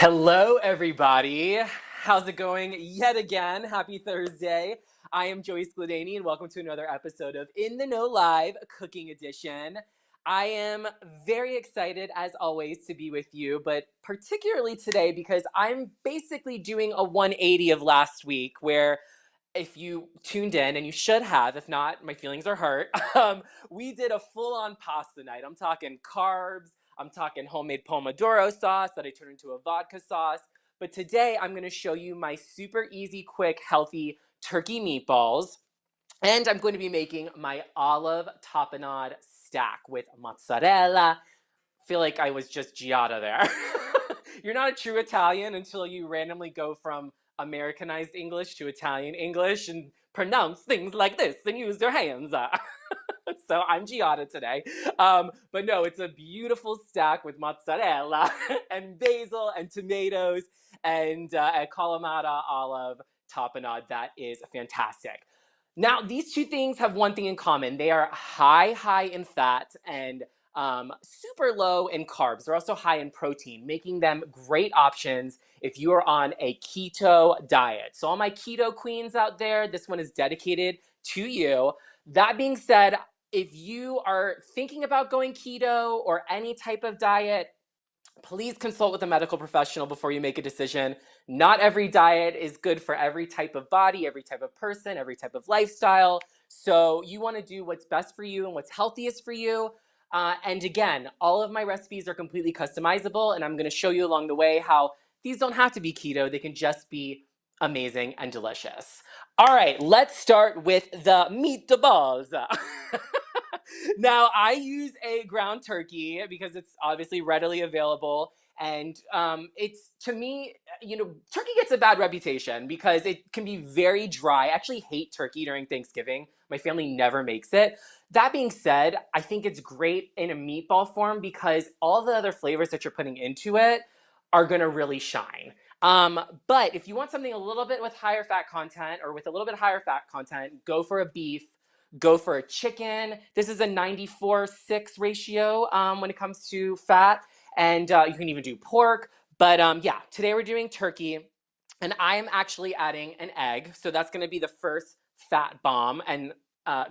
Hello, everybody. How's it going yet again? Happy Thursday. I am Joey Skladany, and welcome to another episode of In the Know Live Cooking Edition. I am very excited, as always, to be with you, but particularly today because I'm basically doing a 180 of last week, where if you tuned in, and you should have, if not, my feelings are hurt, we did a full-on pasta night. I'm talking carbs, I'm talking homemade pomodoro sauce that I turned into a vodka sauce. But today I'm gonna show you my super easy, quick, healthy turkey meatballs. And I'm going to be making my olive tapenade stack with mozzarella. I feel like I was just Giada there. You're not a true Italian until you randomly go from Americanized English to Italian English and pronounce things like this and use your hands. So I'm Giada today. But no, it's a beautiful stack with mozzarella and basil and tomatoes and a Kalamata olive tapenade that is fantastic. Now, these two things have one thing in common. They are high in fat and super low in carbs. They're also high in protein, making them great options if you are on a keto diet. So all my keto queens out there, this one is dedicated to you. That being said, if you are thinking about going keto or any type of diet, please consult with a medical professional before you make a decision. Not every diet is good for every type of body, every type of person, every type of lifestyle. So you want to do what's best for you and what's healthiest for you. And again, all of my recipes are completely customizable, and I'm going to show you along the way how these don't have to be keto. They can just be amazing and delicious. All right, let's start with the meatballs. Now, I use a ground turkey because it's obviously readily available. And it's, to me, turkey gets a bad reputation because it can be very dry. I actually hate turkey during Thanksgiving. My family never makes it. That being said, I think it's great in a meatball form because all the other flavors that you're putting into it are gonna really shine. But if you want something a little bit with higher fat content or with a little bit higher fat content, go for a beef, go for a chicken. This is a 94:6 ratio when it comes to fat. And you can even do pork. But yeah, today we're doing turkey. And I am actually adding an egg. So that's going to be the first fat bomb. And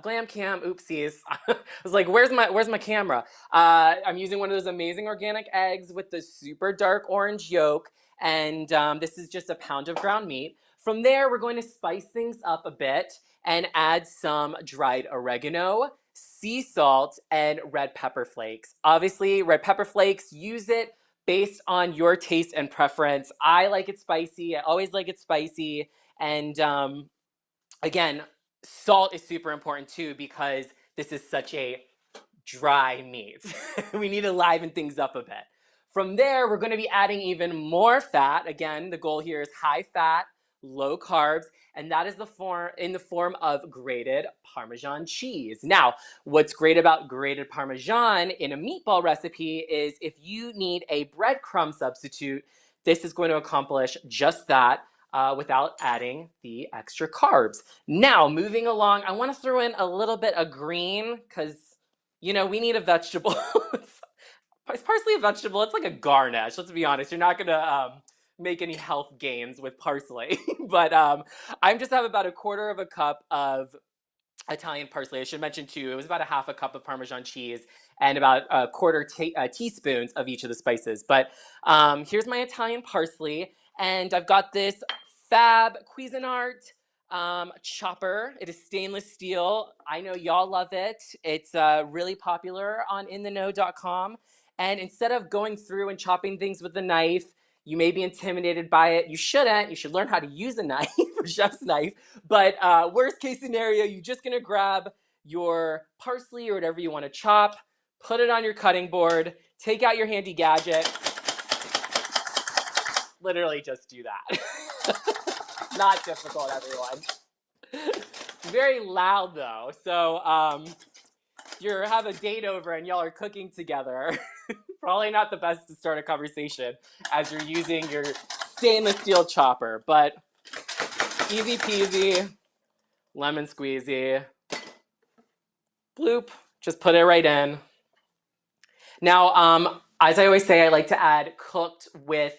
glam cam, oopsies. I was like, where's my camera? I'm using one of those amazing organic eggs with the super dark orange yolk. And this is just a pound of ground meat. From there, we're going to spice things up a bit and add some dried oregano, sea salt, and red pepper flakes. Obviously, red pepper flakes, use it based on your taste and preference. I like it spicy. I always like it spicy. And again, salt is super important too because this is such a dry meat. We need to liven things up a bit. From there, we're going to be adding even more fat. Again, the goal here is high fat, low carbs, and that is in the form of grated Parmesan cheese. Now, what's great about grated Parmesan in a meatball recipe is if you need a breadcrumb substitute, this is going to accomplish just that. Without adding the extra carbs. Now, moving along, I want to throw in a little bit of green because we need a vegetable. It's parsley a vegetable? It's like a garnish. Let's be honest. You're not gonna make any health gains with parsley, but I just have about a quarter of a cup of Italian parsley. I should mention too, it was about a half a cup of Parmesan cheese and about a quarter teaspoons of each of the spices. But here's my Italian parsley, and I've got this Fab Cuisinart chopper. It is stainless steel. I know y'all love it. It's really popular on intheknow.com. And instead of going through and chopping things with a knife, you may be intimidated by it. You shouldn't. You should learn how to use a knife, a chef's knife. But worst case scenario, you're just gonna grab your parsley or whatever you want to chop, put it on your cutting board, take out your handy gadget. Literally just do that. Not difficult, everyone. Very loud though. So if you have a date over and y'all are cooking together, probably not the best to start a conversation as you're using your stainless steel chopper, but easy peasy, lemon squeezy, bloop, just put it right in. Now, as I always say, I like to add cooked with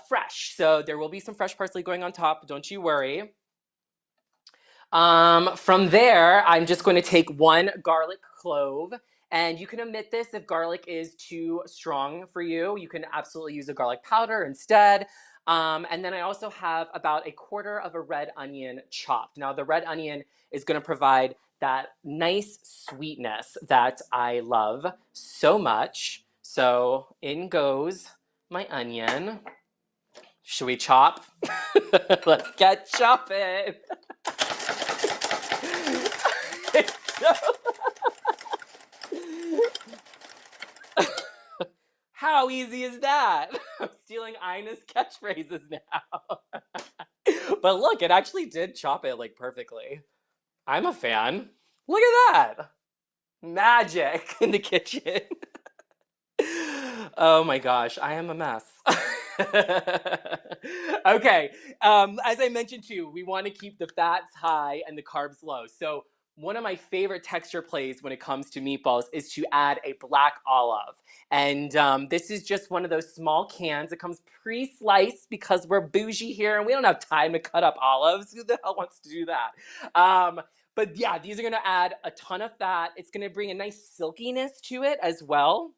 fresh. So there will be some fresh parsley going on top. Don't you worry. From there, I'm just going to take one garlic clove, and you can omit this if garlic is too strong for you. You can absolutely use a garlic powder instead. And then I also have about a quarter of a red onion chopped. Now, the red onion is going to provide that nice sweetness that I love so much. So in goes my onion. Should we chop? Let's get chopping. How easy is that? I'm stealing Ina's catchphrases now. But look, it actually did chop it like perfectly. I'm a fan. Look at that. Magic in the kitchen. Oh my gosh, I am a mess. Okay, as I mentioned too, we want to keep the fats high and the carbs low. So one of my favorite texture plays when it comes to meatballs is to add a black olive. And this is just one of those small cans. It comes pre-sliced because we're bougie here and we don't have time to cut up olives. Who the hell wants to do that? But yeah, these are gonna add a ton of fat. It's gonna bring a nice silkiness to it as well.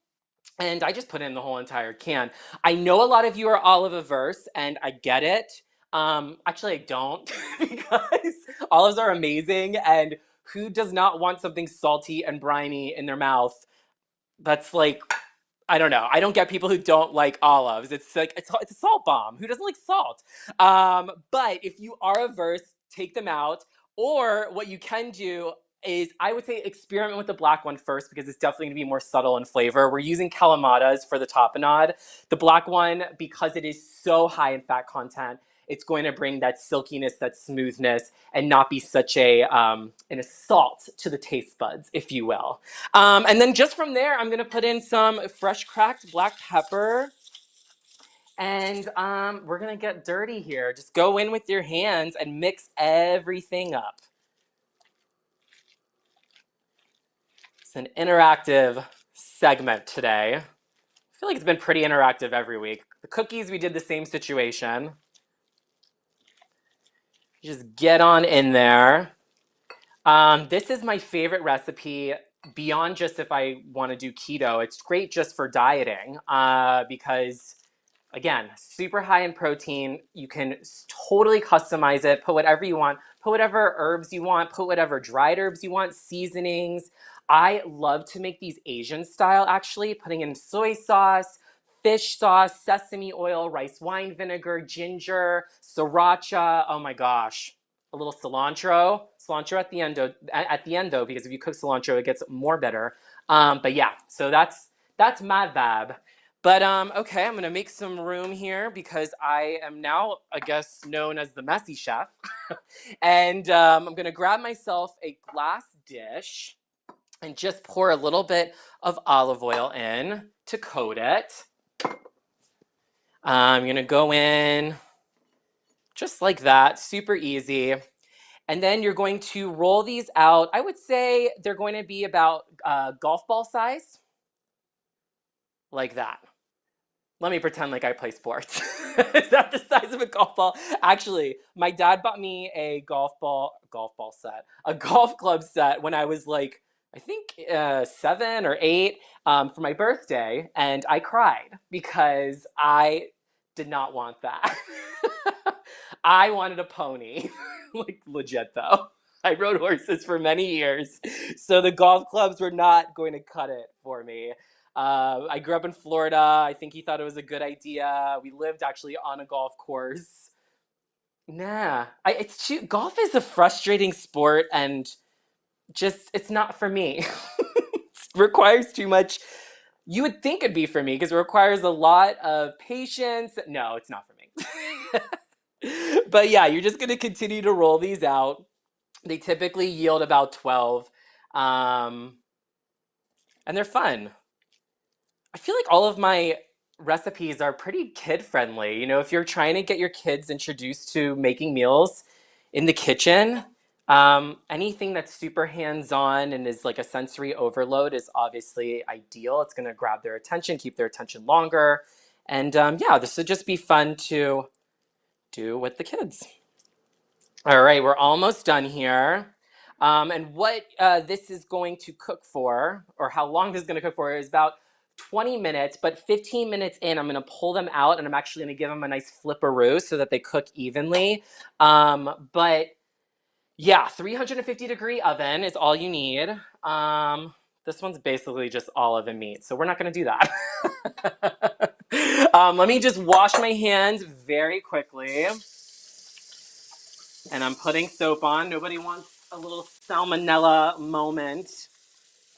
And I just put in the whole entire can. I know a lot of you are olive averse, and I get it. Actually, I don't because olives are amazing, and who does not want something salty and briny in their mouth? That's like, I don't know. I don't get people who don't like olives. It's like it's a salt bomb. Who doesn't like salt? But if you are averse, take them out. Or what you can do is I would say experiment with the black one first because it's definitely going to be more subtle in flavor. We're using Kalamatas for the tapenade. The black one, because it is so high in fat content, it's going to bring that silkiness, that smoothness, and not be such an assault to the taste buds, if you will. And then just from there, I'm gonna put in some fresh cracked black pepper. And we're gonna get dirty here. Just go in with your hands and mix everything up. It's an interactive segment today. I feel like it's been pretty interactive every week. The cookies, we did the same situation. Just get on in there. This is my favorite recipe beyond just if I want to do keto. It's great just for dieting because, again, super high in protein. You can totally customize it, put whatever you want, put whatever herbs you want, put whatever dried herbs you want, seasonings. I love to make these Asian style, actually, putting in soy sauce, fish sauce, sesame oil, rice wine vinegar, ginger, sriracha. Oh my gosh. A little cilantro at the end though, because if you cook cilantro, it gets more bitter. But yeah, so that's my vibe. But okay, I'm gonna make some room here because I am now, I guess, known as the messy chef. And I'm gonna grab myself a glass dish and just pour a little bit of olive oil in to coat it. I'm gonna go in just like that, super easy. And then you're going to roll these out. I would say they're going to be about golf ball size, like that. Let me pretend like I play sports. Is that the size of a golf ball? Actually, my dad bought me a golf club set when I was like, I think 7 or 8 for my birthday, and I cried because I did not want that. I wanted a pony, like legit though. I rode horses for many years, so the golf clubs were not going to cut it for me. I grew up in Florida. I think he thought it was a good idea. We lived actually on a golf course. Nah, it's too. Golf is a frustrating sport, and just it's not for me. It requires too much. You would think it'd be for me because it requires a lot of patience. No, it's not for me. But yeah, you're just gonna continue to roll these out. They typically yield about 12, and they're fun. I feel like all of my recipes are pretty kid friendly. You know, if you're trying to get your kids introduced to making meals in the kitchen, anything that's super hands on and is like a sensory overload is obviously ideal. It's going to grab their attention, keep their attention longer. And yeah, this would just be fun to do with the kids. All right, we're almost done here. And what this is going to cook for, or how long this is going to cook for, is about 20 minutes, but 15 minutes in, I'm going to pull them out and I'm actually going to give them a nice flipperoo so that they cook evenly. But yeah, 350-degree oven is all you need. This one's basically just olive and meat, so we're not going to do that. Let me just wash my hands very quickly. And I'm putting soap on. Nobody wants a little salmonella moment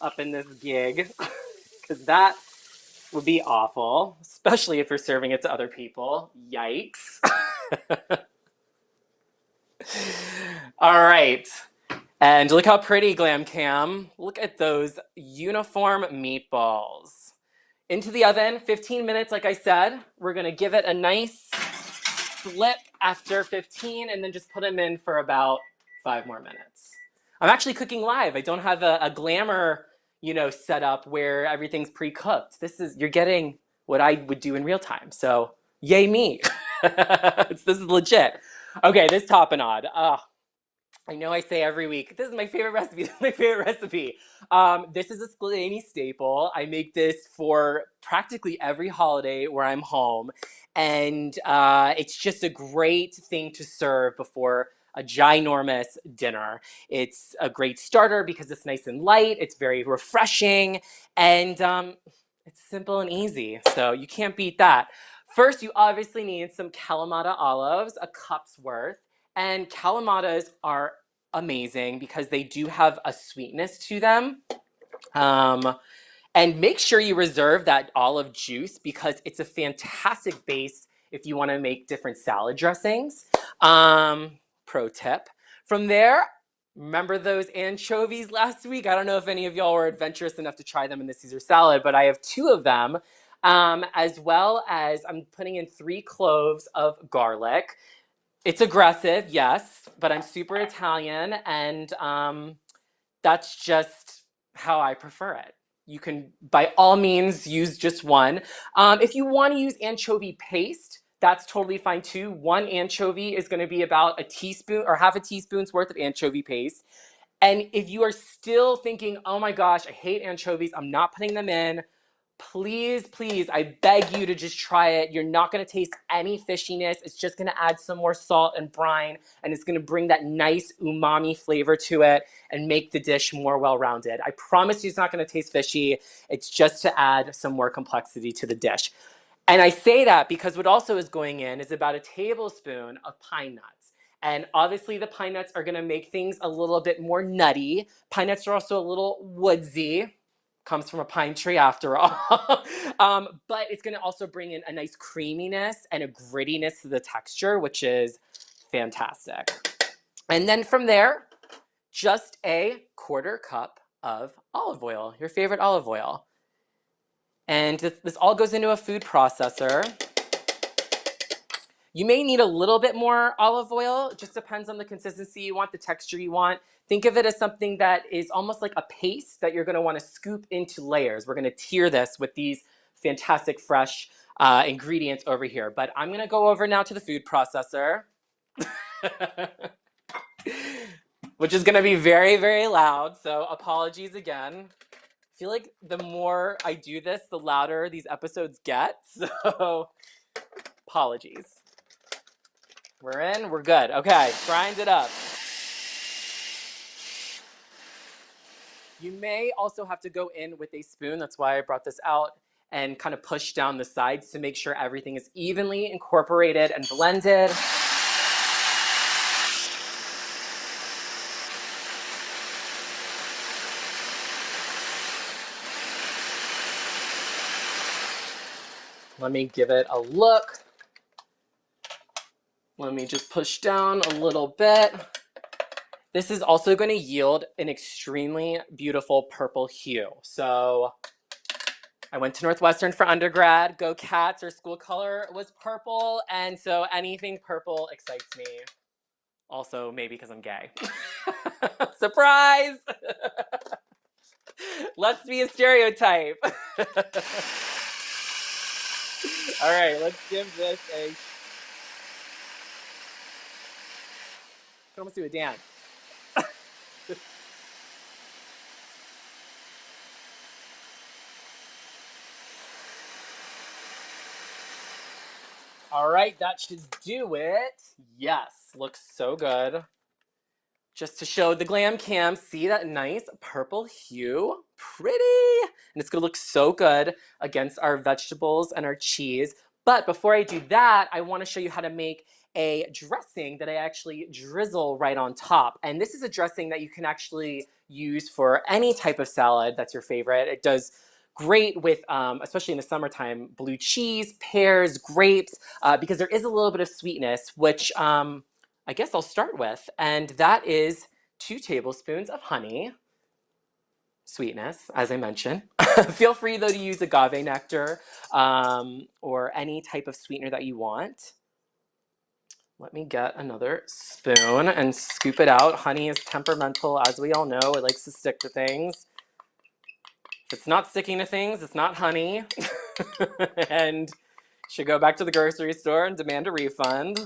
up in this gig, because that would be awful, especially if you're serving it to other people. Yikes. All right. And look how pretty, Glam Cam. Look at those uniform meatballs. Into the oven, 15 minutes, like I said. We're going to give it a nice flip after 15 and then just put them in for about 5 more minutes. I'm actually cooking live. I don't have a glamour, setup where everything's pre-cooked. You're getting what I would do in real time. So yay me. This is legit. Okay, this tapenade. I know I say every week, this is my favorite recipe. This is my favorite recipe. This is a Skladany staple. I make this for practically every holiday where I'm home. And it's just a great thing to serve before a ginormous dinner. It's a great starter because it's nice and light. It's very refreshing. And it's simple and easy. So you can't beat that. First, you obviously need some Kalamata olives, a cup's worth. And Kalamatas are amazing because they do have a sweetness to them. And make sure you reserve that olive juice because it's a fantastic base if you want to make different salad dressings. Pro tip. From there, remember those anchovies last week? I don't know if any of y'all were adventurous enough to try them in the Caesar salad, but I have 2 of them, as well as I'm putting in 3 cloves of garlic. It's aggressive, yes, but I'm super Italian, and that's just how I prefer it. You can, by all means, use just one. If you want to use anchovy paste, that's totally fine too. 1 anchovy is going to be about a teaspoon or half a teaspoon's worth of anchovy paste. And if you are still thinking, oh my gosh, I hate anchovies, I'm not putting them in, please, please, I beg you to just try it. You're not going to taste any fishiness. It's just going to add some more salt and brine, and it's going to bring that nice umami flavor to it and make the dish more well-rounded. I promise you it's not going to taste fishy. It's just to add some more complexity to the dish. And I say that because what also is going in is about a tablespoon of pine nuts. And obviously the pine nuts are going to make things a little bit more nutty. Pine nuts are also a little woodsy. Comes from a pine tree after all. But it's going to also bring in a nice creaminess and a grittiness to the texture, which is fantastic. And then from there, just a 1/4 cup of olive oil, your favorite olive oil. And this all goes into a food processor. You may need a little bit more olive oil. It just depends on the consistency you want, the texture you want. Think of it as something that is almost like a paste that you're going to want to scoop into layers. We're going to tier this with these fantastic fresh ingredients over here. But I'm going to go over now to the food processor, which is going to be very, very loud. So apologies again. I feel like the more I do this, the louder these episodes get. So apologies. We're in, we're good. Okay, grind it up. You may also have to go in with a spoon. That's why I brought this out, and kind of push down the sides to make sure everything is evenly incorporated and blended. Let me give it a look. Let me just push down a little bit. This is also going to yield an extremely beautiful purple hue. So I went to Northwestern for undergrad. Go Cats! Our school color was purple. And so anything purple excites me. Also, maybe because I'm gay. Surprise! Let's be a stereotype. All right, let's give this a. Can almost do a dance. All right, that should do it. Yes, looks so good. Just to show the glam cam, see that nice purple hue? Pretty! And it's gonna look so good against our vegetables and our cheese. But before I do that, I wanna show you how to make a dressing that I actually drizzle right on top. And this is a dressing that you can actually use for any type of salad that's your favorite. It does great with, especially in the summertime, blue cheese, pears, grapes, because there is a little bit of sweetness, which I guess I'll start with, and that is 2 tablespoons of honey, sweetness, as I mentioned. Feel free though to use agave nectar or any type of sweetener that you want. Let me get another spoon and scoop it out. Honey is temperamental, as we all know. It likes to stick to things. If it's not sticking to things, it's not honey. And should go back to the grocery store and demand a refund.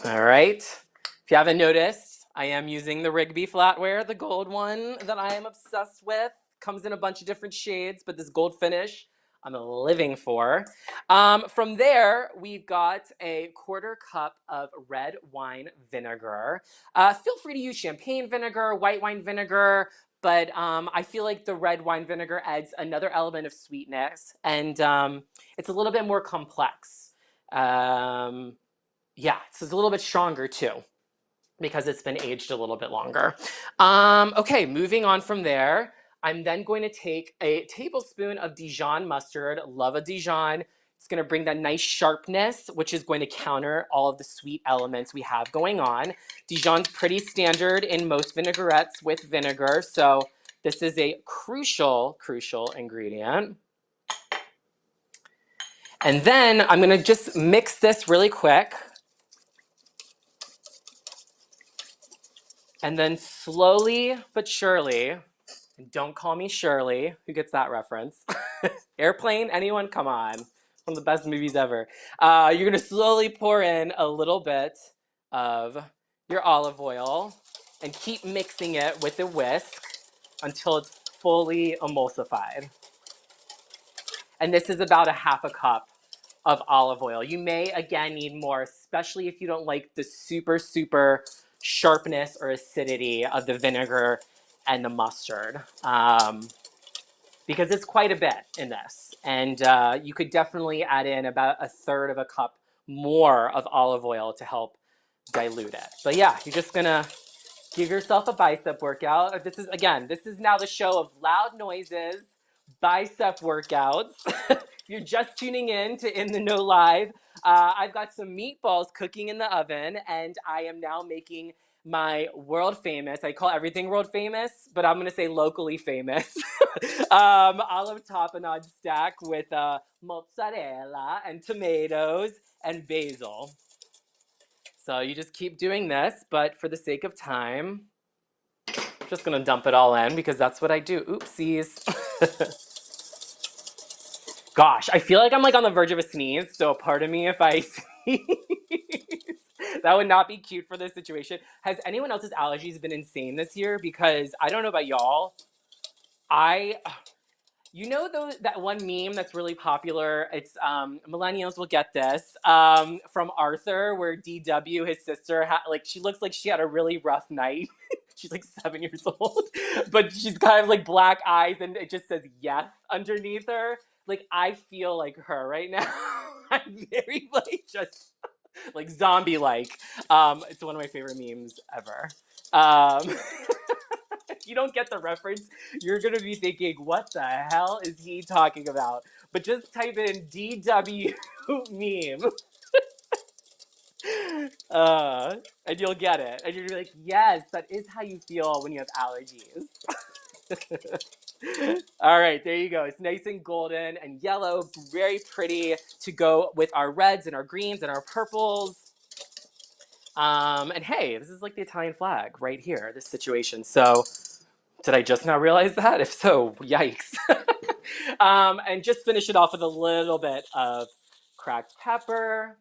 All right. If you haven't noticed, I am using the Rigby flatware, the gold one that I am obsessed with. Comes in a bunch of different shades, but this gold finish I'm living for. From there, we've got a 1/4 cup of red wine vinegar. Feel free to use champagne vinegar, white wine vinegar, but I feel like the red wine vinegar adds another element of sweetness, and it's a little bit more complex. Yeah, so it's a little bit stronger too because it's been aged a little bit longer. Okay, moving on from there, I'm then going to take a tablespoon of Dijon mustard. Love a Dijon. It's going to bring that nice sharpness, which is going to counter all of the sweet elements we have going on. Dijon's pretty standard in most vinaigrettes with vinegar, so this is a crucial ingredient. And then I'm going to just mix this really quick. And then slowly but surely, and don't call me Shirley, who gets that reference? Airplane, anyone? Come on. One of the best movies ever. You're gonna slowly pour in a little bit of your olive oil and keep mixing it with a whisk until it's fully emulsified. And this is about a 1/2 cup of olive oil. You may, again, need more, especially if you don't like the super sharpness or acidity of the vinegar and the mustard, because it's quite a bit in this. And you could definitely add in about 1/3 cup more of olive oil to help dilute it. But yeah, you're just gonna give yourself a bicep workout. This is now the show of loud noises, bicep workouts. If you're just tuning in to In the Know Live, I've got some meatballs cooking in the oven, and I am now making my world famous, I call everything world famous, but I'm gonna say locally famous, olive tapenade stack with mozzarella and tomatoes and basil. So you just keep doing this, but for the sake of time, I'm just gonna dump it all in because that's what I do. Oopsies. Gosh, I feel like I'm like on the verge of a sneeze, so pardon me if I sneeze. That would not be cute for this situation. Has anyone else's allergies been insane this year? Because I don't know about y'all. You know that one meme that's really popular? It's millennials will get this, from Arthur, where DW, his sister, like she looks like she had a really rough night. She's like 7 years old, but she's kind of like black eyes, and it just says "yes" underneath her. Like I feel like her right now. I'm very like just like zombie like. It's one of my favorite memes ever. If you don't get the reference, you're gonna be thinking, what the hell is he talking about? But just type in DW meme. And you'll get it. And you're like, yes, that is how you feel when you have allergies. All right, there you go. It's nice and golden and yellow, very pretty to go with our reds and our greens and our purples. And hey, this is like the Italian flag right here, this situation. So did I just now realize that? If so, yikes. And just finish it off with a little bit of cracked pepper.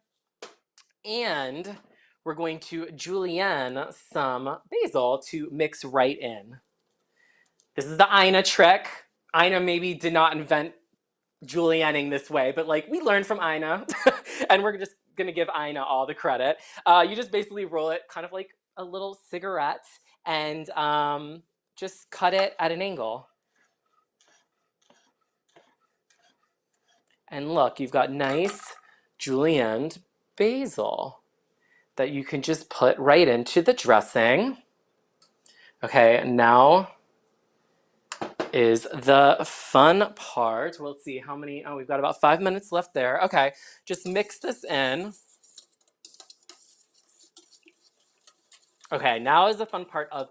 And we're going to julienne some basil to mix right in. This is the Ina trick. Ina maybe did not invent julienning this way, but like we learned from Ina, and we're just gonna give Ina all the credit. You just basically roll it kind of like a little cigarette and just cut it at an angle. And look, you've got nice julienned basil that you can just put right into the dressing. Okay, and now is the fun part. We'll see how many, oh, we've got about 5 minutes left there. Okay, just mix this in. Okay, now is the fun part of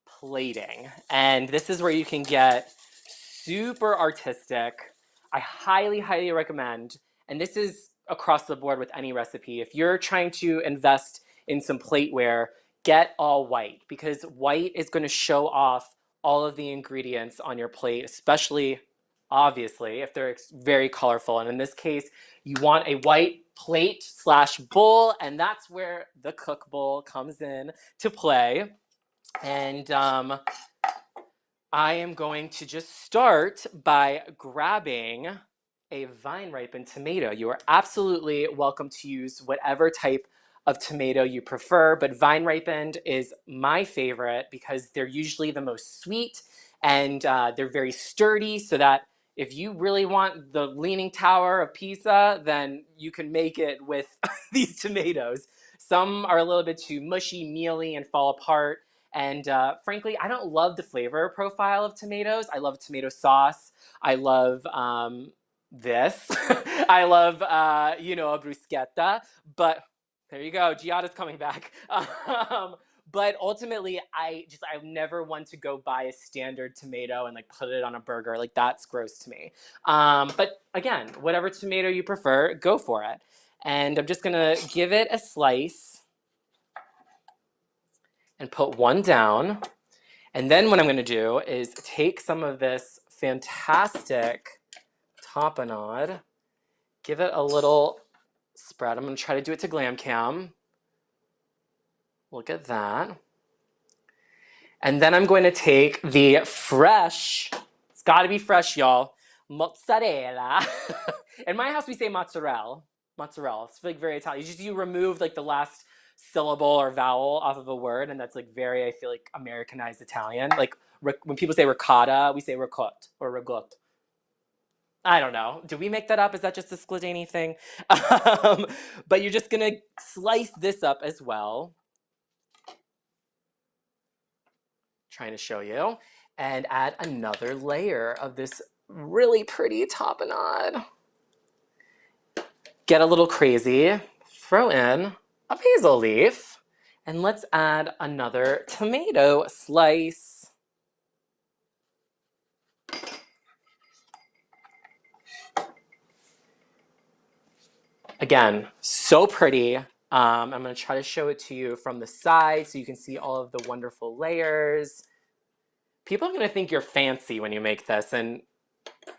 plating. And this is where you can get super artistic. I highly, highly recommend, and this is across the board with any recipe, if you're trying to invest in some plateware, get all white, because white is going to show off all of the ingredients on your plate, especially, obviously, if they're very colorful. And in this case, you want a white plate slash bowl, and that's where the cook bowl comes in to play. And I am going to just start by grabbing a vine ripened tomato. You are absolutely welcome to use whatever type of tomato you prefer, but vine ripened is my favorite because they're usually the most sweet and they're very sturdy, so that if you really want the Leaning Tower of Pisa, then you can make it with these tomatoes. Some are a little bit too mushy, mealy, and fall apart. And frankly, I don't love the flavor profile of tomatoes. I love tomato sauce. I love this. I love, a bruschetta. But there you go. Giada's coming back. But ultimately, I'm never one to go buy a standard tomato and like put it on a burger. Like that's gross to me. But again, whatever tomato you prefer, go for it. And I'm just gonna give it a slice and put one down. And then what I'm gonna do is take some of this fantastic tapenade, give it a little spread. I'm gonna try to do it to glam cam. Look at that. And then I'm going to take the fresh, it's gotta be fresh, y'all, mozzarella. In my house, we say mozzarella. Mozzarella, it's like very Italian. You remove like the last syllable or vowel off of a word, and that's like very, I feel like, Americanized Italian. Like when people say ricotta, we say ricotta or rigot. I don't know. Do we make that up? Is that just a Scladani thing? But you're just gonna slice this up as well. Trying to show you. And add another layer of this really pretty tapenade. Get a little crazy. Throw in a basil leaf. And let's add another tomato slice. Again, so pretty. I'm going to try to show it to you from the side so you can see all of the wonderful layers. People are going to think you're fancy when you make this. And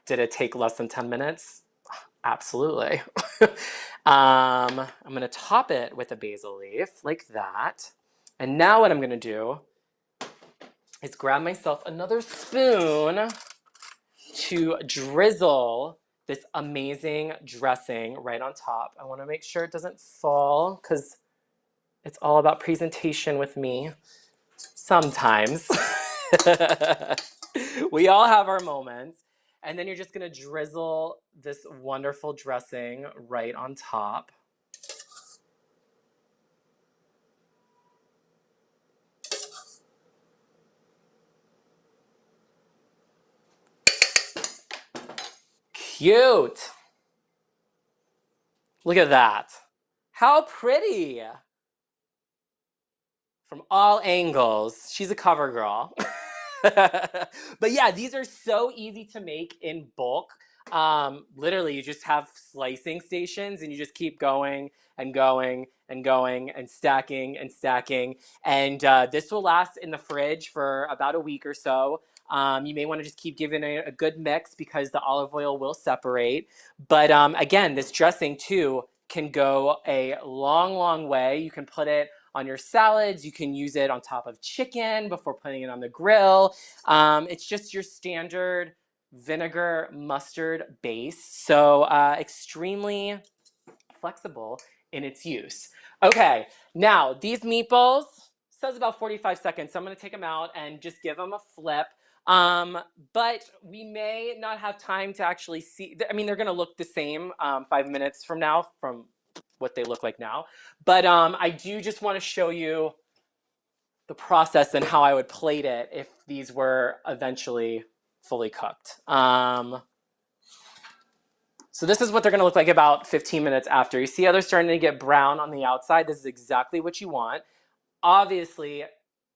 did it take less than 10 minutes? Absolutely. I'm going to top it with a basil leaf like that. And now what I'm going to do is grab myself another spoon to drizzle this amazing dressing right on top. I want to make sure it doesn't fall because it's all about presentation with me. Sometimes. We all have our moments. And then you're just going to drizzle this wonderful dressing right on top. Cute. Look at that. How pretty. From all angles. She's a cover girl. But yeah, these are so easy to make in bulk. Literally, you just have slicing stations and you just keep going and going and going and stacking and stacking. And this will last in the fridge for about a week or so. You may want to just keep giving it a good mix because the olive oil will separate. But again, this dressing too can go a long, long way. You can put it on your salads. You can use it on top of chicken before putting it on the grill. It's just your standard vinegar mustard base. So extremely flexible in its use. Okay, now these meatballs, says about 45 seconds. So I'm gonna take them out and just give them a flip. But we may not have time to actually see, I mean, they're gonna look the same 5 minutes from now from what they look like now. But I do just wanna show you the process and how I would plate it if these were eventually fully cooked. So this is what they're gonna look like about 15 minutes after. You see how they're starting to get brown on the outside? This is exactly what you want. Obviously,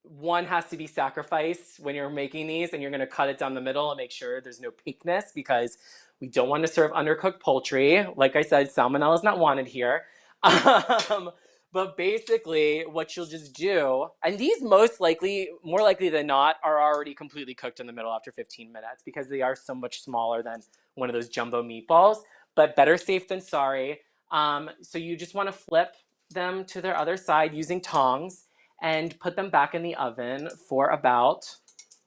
one has to be sacrificed when you're making these, and you're gonna cut it down the middle and make sure there's no pinkness because we don't want to serve undercooked poultry. Like I said, salmonella is not wanted here. But basically what you'll just do, and these most likely, more likely than not, are already completely cooked in the middle after 15 minutes because they are so much smaller than one of those jumbo meatballs, but better safe than sorry. So you just want to flip them to their other side using tongs and put them back in the oven for about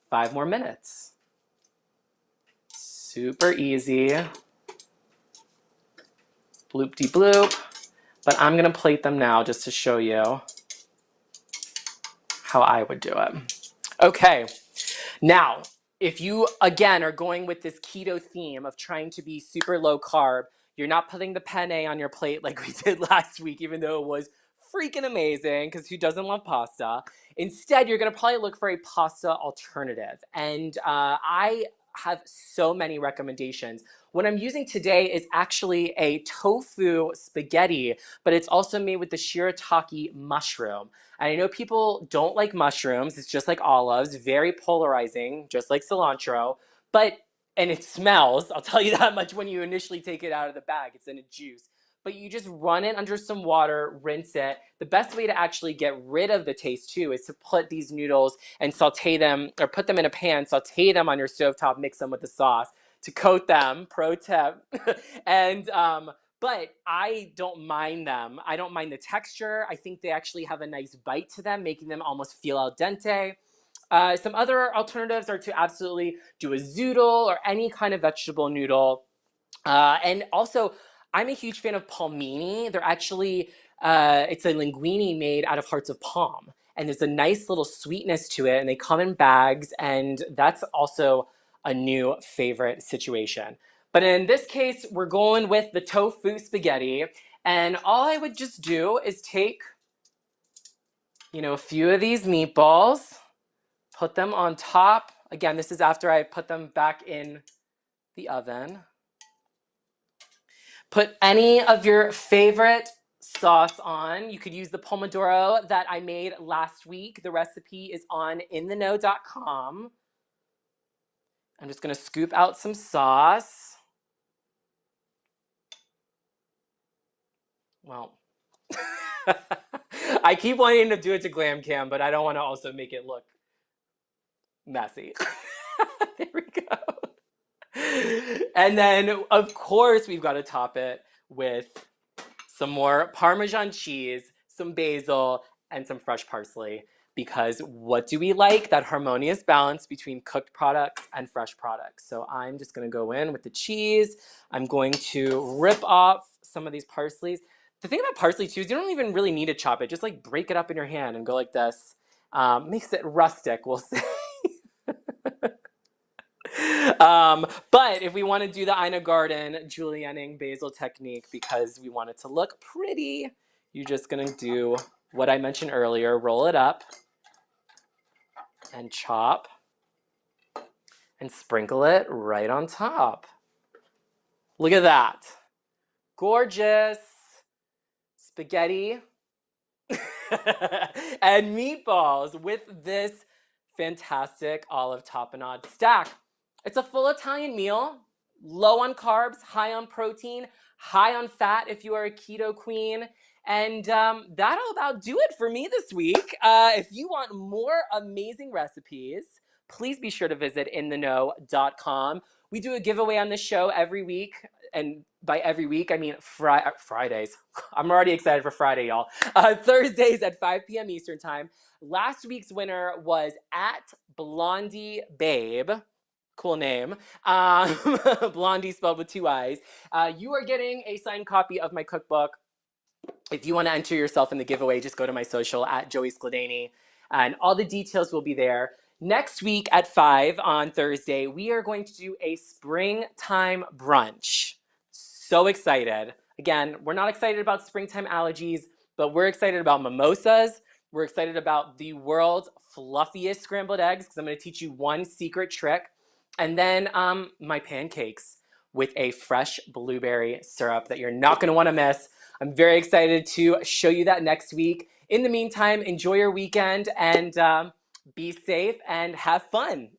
5 more minutes. Super easy. Bloop-de-bloop. But I'm gonna plate them now just to show you how I would do it. Okay, now, if you, again, are going with this keto theme of trying to be super low carb, you're not putting the penne on your plate like we did last week, even though it was freaking amazing, because who doesn't love pasta? Instead, you're gonna probably look for a pasta alternative. And I have so many recommendations. What I'm using today is actually a tofu spaghetti, but it's also made with the shirataki mushroom. And I know people don't like mushrooms. It's just like olives, very polarizing, just like cilantro. And it smells, I'll tell you that much when you initially take it out of the bag. It's in a juice. But you just run it under some water, rinse it. The best way to actually get rid of the taste too is to put these noodles and saute them, or put them in a pan, saute them on your stovetop, mix them with the sauce to coat them, pro tip. and but I don't mind them. I don't mind the texture. I think they actually have a nice bite to them, making them almost feel al dente. Some other alternatives are to absolutely do a zoodle or any kind of vegetable noodle. And also, I'm a huge fan of palmini. They're actually, it's a linguine made out of hearts of palm. And there's a nice little sweetness to it, and they come in bags, and that's also a new favorite situation. But in this case, we're going with the tofu spaghetti. And all I would just do is take, a few of these meatballs, put them on top. Again, this is after I put them back in the oven. Put any of your favorite sauce on. You could use the pomodoro that I made last week. The recipe is on intheknow.com. I'm just gonna scoop out some sauce. Well, I keep wanting to do it to Glam Cam, but I don't want to also make it look messy. There we go. And then, of course, we've got to top it with some more Parmesan cheese, some basil, and some fresh parsley. Because what do we like? That harmonious balance between cooked products and fresh products. So I'm just gonna go in with the cheese. I'm going to rip off some of these parsleys. The thing about parsley too is you don't even really need to chop it. Just like break it up in your hand and go like this. Makes it rustic, we'll say. But if we want to do the Ina Garden julienning basil technique because we want it to look pretty, you're just gonna do what I mentioned earlier, roll it up and chop and sprinkle it right on top. Look at that. Gorgeous spaghetti and meatballs with this fantastic olive tapenade stack. It's a full Italian meal, low on carbs, high on protein, high on fat if you are a keto queen. And that'll about do it for me this week. If you want more amazing recipes, please be sure to visit intheknow.com. We do a giveaway on the show every week. And by every week, I mean Fridays. I'm already excited for Friday, y'all. Thursdays at 5 p.m. Eastern Time. Last week's winner was at Blondie Babe. Cool name. Blondie spelled with 2 I's. You are getting a signed copy of my cookbook. If you want to enter yourself in the giveaway, just go to my social at Joey Skladany, and all the details will be there. Next week at 5 on Thursday, we are going to do a springtime brunch. So excited. Again, we're not excited about springtime allergies, but we're excited about mimosas. We're excited about the world's fluffiest scrambled eggs, because I'm going to teach you one secret trick. And then my pancakes with a fresh blueberry syrup that you're not going to want to miss. I'm very excited to show you that next week. In the meantime, enjoy your weekend and be safe and have fun.